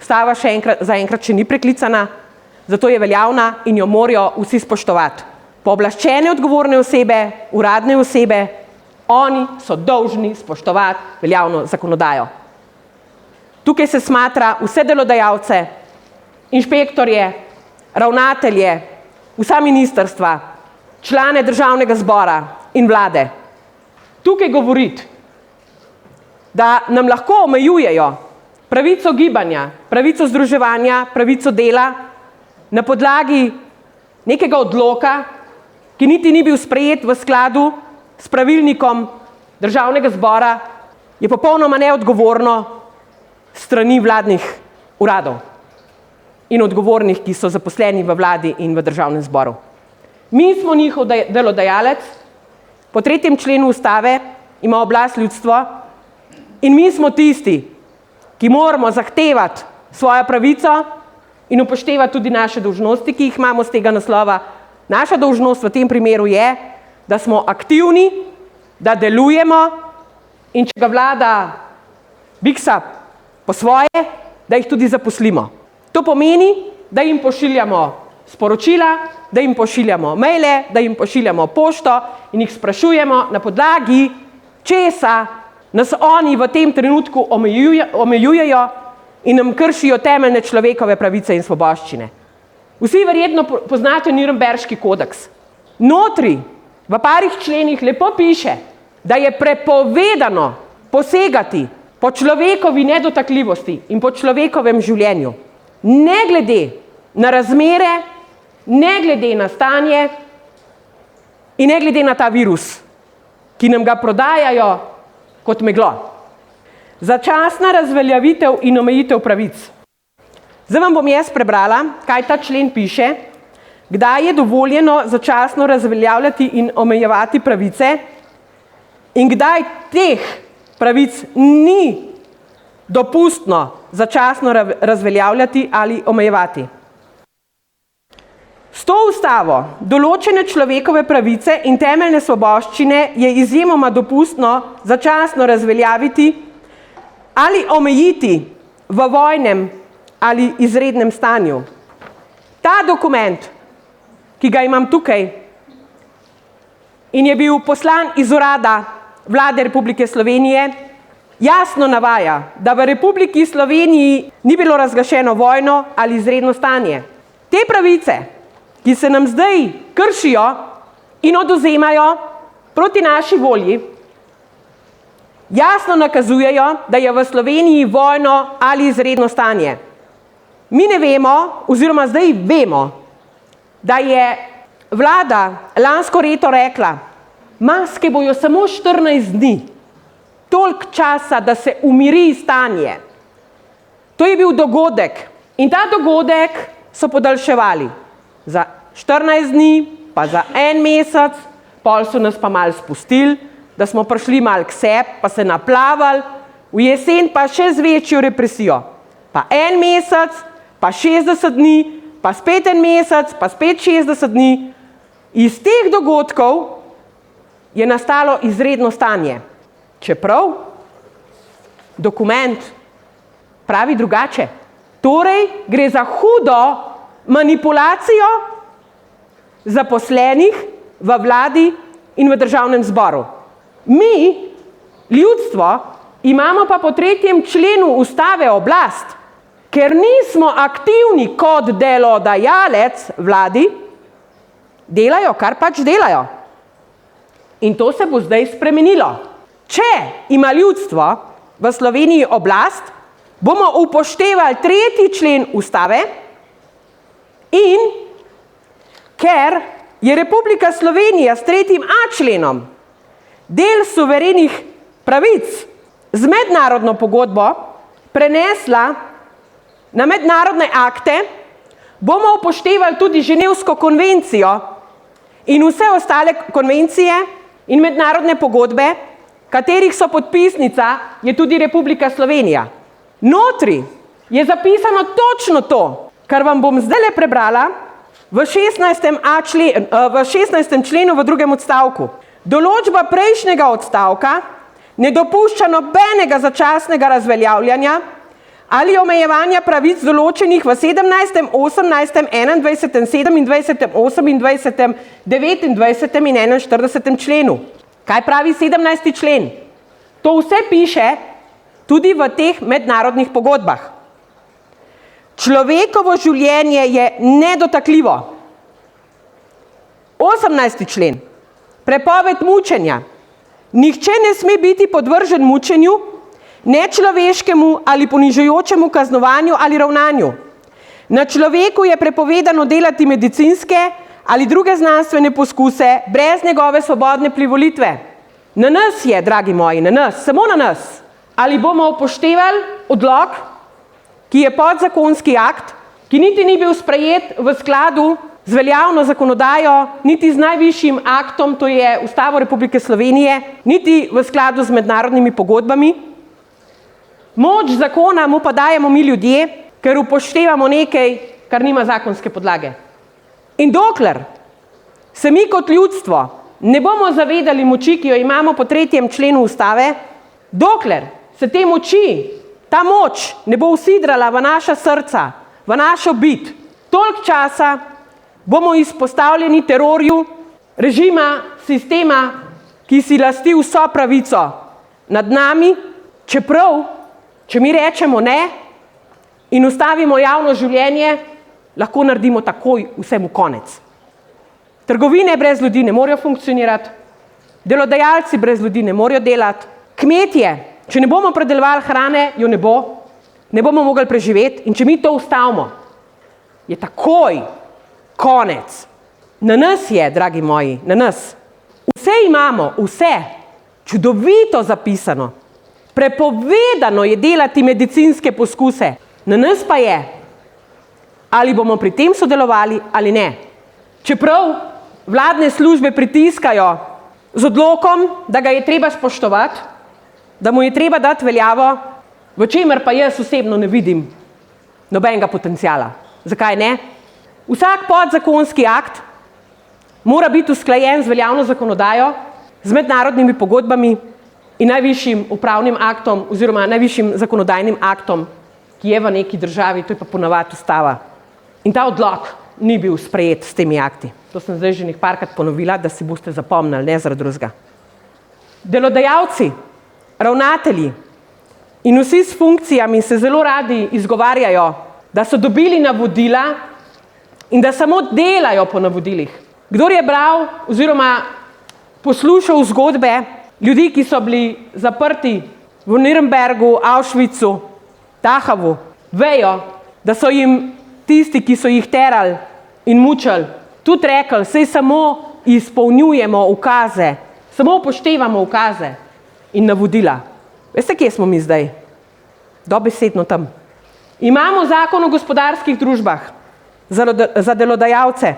Ustava zaenkrat še ni preklicana, zato je veljavna in jo morajo vsi spoštovati. Pooblaščene odgovorne osebe, uradne osebe, oni so dolžni spoštovati veljavno zakonodajo. Tukaj se smatra vse delodajalce, inšpektorje, ravnatelje, vsa ministrstva, člane državnega zbora in vlade. Tukaj govoriti, da nam lahko omejujejo pravico gibanja, pravico združevanja, pravico dela na podlagi nekega odloka, ki niti ni bil sprejet v skladu s pravilnikom državnega zbora, je popolnoma neodgovorno strani vladnih uradov in odgovornih, ki so zaposleni v vladi in v državnem zboru. Mi smo njihov delodajalec, po 3. členu Ustave ima oblast ljudstvo in mi smo tisti, ki moramo zahtevati svojo pravico in upoštevati tudi naše dolžnosti, ki jih imamo z tega naslova. Naša dolžnost v tem primeru je, da smo aktivni, da delujemo in če ga vlada biksa po svoje, da jih tudi zaposlimo. To pomeni, da jim pošiljamo sporočila, da jim pošiljamo maile, da jim pošiljamo pošto in jih sprašujemo, na podlagi česa nas oni v tem trenutku omejujejo in nam kršijo temeljne človekove pravice in svoboščine. Vsi verjetno poznate Nürnberški kodeks. Notri v parih členih lepo piše, da je prepovedano posegati po človekovi nedotakljivosti in po človekovem življenju. Ne glede na razmere, ne glede na stanje in ne glede na ta virus, ki nam ga prodajajo kot meglo. Začasna razveljavitev in omejitev pravic. Zdaj vam bom jaz prebrala, kaj ta člen piše, kdaj je dovoljeno začasno razveljavljati in omejevati pravice in kdaj teh pravic ni dopustno začasno razveljavljati ali omejevati. S to ustavo določene človekove pravice in temeljne svoboščine je izjemoma dopustno začasno razveljaviti ali omejiti v vojnem ali izrednem stanju. Ta dokument, ki ga imam tukaj in je bil poslan iz urada Vlade Republike Slovenije, jasno navaja, da v Republiki Sloveniji ni bilo razglašeno vojno ali izredno stanje. Te pravice, ki se nam zdaj kršijo in odvzemajo proti naši volji, jasno nakazujejo, da je v Sloveniji vojno ali izredno stanje. Mi ne vemo, oziroma zdaj vemo, da je vlada lansko leto rekla, maske bojo samo 14 dni, toliko časa, da se umiri stanje. To je bil dogodek in ta dogodek so podaljševali za 14 dni, pa za 1 mesec, pol so nas pa malo spustili, da smo prišli malo k sebi, pa se naplavali, v jesen pa še z večjo represijo. Pa 1 mesec, pa 60 dni, pa spet 1 mesec, pa spet 60 dni. Iz teh dogodkov je nastalo izredno stanje. Čeprav dokument pravi drugače. Torej gre za hudo manipulacijo zaposlenih v vladi in v državnem zboru. Mi, ljudstvo, imamo pa po 3. členu Ustave oblast, ker nismo aktivni kot delodajalec vladi, delajo, kar pač delajo. In to se bo zdaj spremenilo. Če ima ljudstvo v Sloveniji oblast, bomo upoštevali 3. člen Ustave in ker je Republika Slovenija s 3.a členom del suverenih pravic z mednarodno pogodbo prenesla na mednarodne akte, bomo upoštevali tudi Ženevsko konvencijo in vse ostale konvencije in mednarodne pogodbe, katerih so podpisnica je tudi Republika Slovenija. Notri je zapisano točno to, kar vam bom zdajle prebrala v 16. členu v 2. odstavku. Določba prejšnjega odstavka ne dopušča nobenega začasnega razveljavljanja ali omejevanja pravic določenih v 17., 18., 21., 27., 28., 29. in 41. členu. Kaj pravi 17. člen? To vse piše tudi v teh mednarodnih pogodbah. Človekovo življenje je nedotakljivo. 18. člen. Prepoved mučenja. Nihče ne sme biti podvržen mučenju, nečloveškemu ali ponižujočemu kaznovanju ali ravnanju. Na človeku je prepovedano delati medicinske ali druge znanstvene poskuse brez njegove svobodne privolitve. Na nas je, dragi moji, na nas, samo na nas, ali bomo upoštevali odlok, ki je podzakonski akt, ki niti ni bil sprejet v skladu z veljavno zakonodajo, niti z najvišjim aktom, to je Ustavo Republike Slovenije, niti v skladu z mednarodnimi pogodbami. Moč zakona mu pa dajemo mi ljudje, ker upoštevamo nekaj, kar nima zakonske podlage. In dokler se mi kot ljudstvo ne bomo zavedali moči, ki jo imamo po 3. členu Ustave, dokler se te moči, ta moč ne bo usidrala v naša srca, v našo bit, toliko časa bomo izpostavljeni terorju režima, sistema, ki si lasti vso pravico nad nami, čeprav, če mi rečemo ne in ustavimo javno življenje, lahko naredimo takoj vsemu konec. Trgovine brez ljudi ne morejo funkcionirati, delodajalci brez ljudi ne morejo delati, kmetje, če ne bomo predelovali hrane, jo ne bomo mogli preživeti in če mi to ustavimo, je takoj konec. Na nas je, dragi moji, na nas. Vse imamo, vse, čudovito zapisano. Prepovedano je delati medicinske poskuse. Na nas pa je, ali bomo pri tem sodelovali ali ne. Čeprav vladne službe pritiskajo z odlokom, da ga je treba spoštovati, da mu je treba dati veljavo, v čemer pa jaz osebno ne vidim nobenega potenciala. Zakaj ne? Vsak podzakonski akt mora biti usklajen z veljavno zakonodajo, z mednarodnimi pogodbami in najvišjim upravnim aktom oziroma najvišjim zakonodajnim aktom, ki je v neki državi, to je pa ponavadi Ustava. In ta odlok ni bil sprejet s temi akti. To sem zdaj že nekajkrat ponovila, da si boste zapomnili, ne zaradi drugega. Delodajalci, ravnatelji in vsi s funkcijami se zelo radi izgovarjajo, da so dobili navodila in da samo delajo po navodilih. Kdor je bral oziroma poslušal zgodbe ljudi, ki so bili zaprti v Nürnbergu, Auschwitzu, Dachavu, vejo, da so jim tisti, ki so jih terali in mučili, tudi rekli, saj samo izpolnjujemo ukaze, samo upoštevamo ukaze in navodila. Veste, kje smo mi zdaj? Dobesedno tam. Imamo zakon o gospodarskih družbah za delodajalce,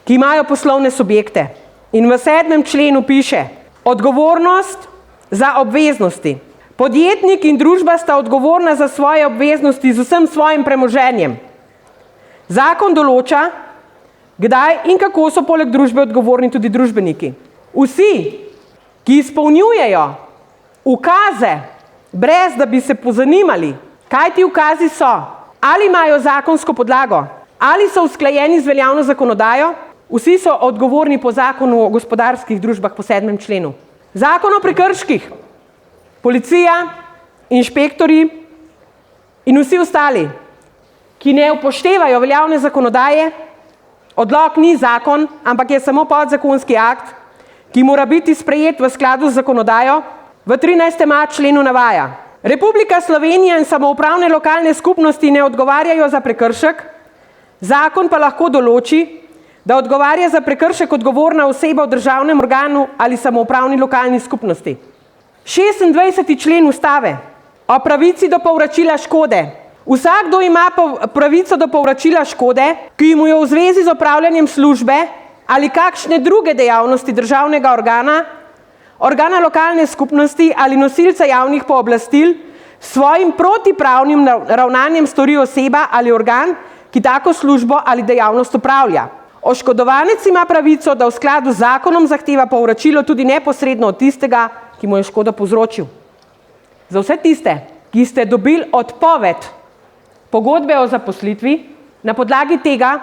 ki imajo poslovne subjekte. In v 7. členu piše, odgovornost za obveznosti. Podjetnik in družba sta odgovorna za svoje obveznosti z vsem svojim premoženjem. Zakon določa, kdaj in kako so poleg družbe odgovorni tudi družbeniki. Vsi, ki izpolnjujejo ukaze, brez da bi se pozanimali, kaj ti ukazi so, ali imajo zakonsko podlago, ali so usklajeni z veljavno zakonodajo, vsi so odgovorni po zakonu o gospodarskih družbah po 7. členu. Zakon o prekrških, policija, inšpektorji in vsi ostali, ki ne upoštevajo veljavne zakonodaje, odlok ni zakon, ampak je samo podzakonski akt, ki mora biti sprejet v skladu z zakonodajo, v 13. členu navaja. Republika Slovenija in samoupravne lokalne skupnosti ne odgovarjajo za prekršek, zakon pa lahko določi, da odgovarja za prekršek odgovorna oseba v državnem organu ali samoupravni lokalni skupnosti. 26. člen Ustave o pravici do povračila škode. Vsakdo ima pravico do povračila škode, ki mu jo v zvezi z opravljanjem službe ali kakšne druge dejavnosti državnega organa, organa lokalne skupnosti ali nosilca javnih pooblastil s svojim protipravnim ravnanjem stori oseba ali organ, ki tako službo ali dejavnost opravlja. Oškodovanec ima pravico, da v skladu z zakonom zahteva povračilo tudi neposredno od tistega, ki mu je škodo povzročil. Za vse tiste, ki ste dobili odpoved pogodbe o zaposlitvi na podlagi tega,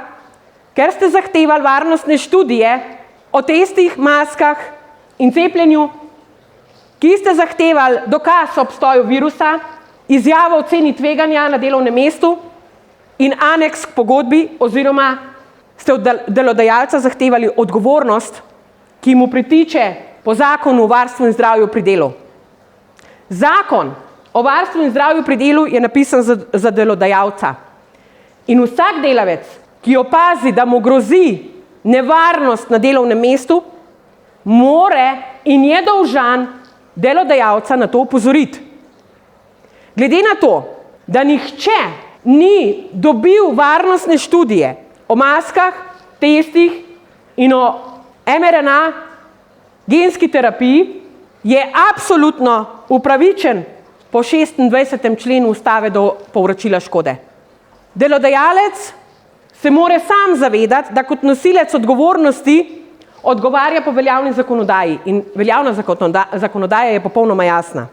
ker ste zahtevali varnostne študije o testih, maskah in cepljenju, ki ste zahtevali dokaz o obstoju virusa, izjavo o oceni tveganja na delovnem mestu in aneks k pogodbi oziroma ste od delodajalca zahtevali odgovornost, ki mu pritiče po zakonu o varstvu in zdravju pri delu. Zakon o varstvu in zdravju pri delu je napisan za delodajalca. In vsak delavec, ki opazi, da mu grozi nevarnost na delovnem mestu, more in je dolžan delodajalca na to opozoriti. Glede na to, da nihče ni dobil varnostne študije o maskah, testih in o mRNA genski terapiji, je absolutno upravičen po 26. členu Ustave do povračila škode. Delodajalec se mora sam zavedati, da kot nosilec odgovornosti odgovarja po veljavni zakonodaji in veljavna zakonodaja je popolnoma jasna.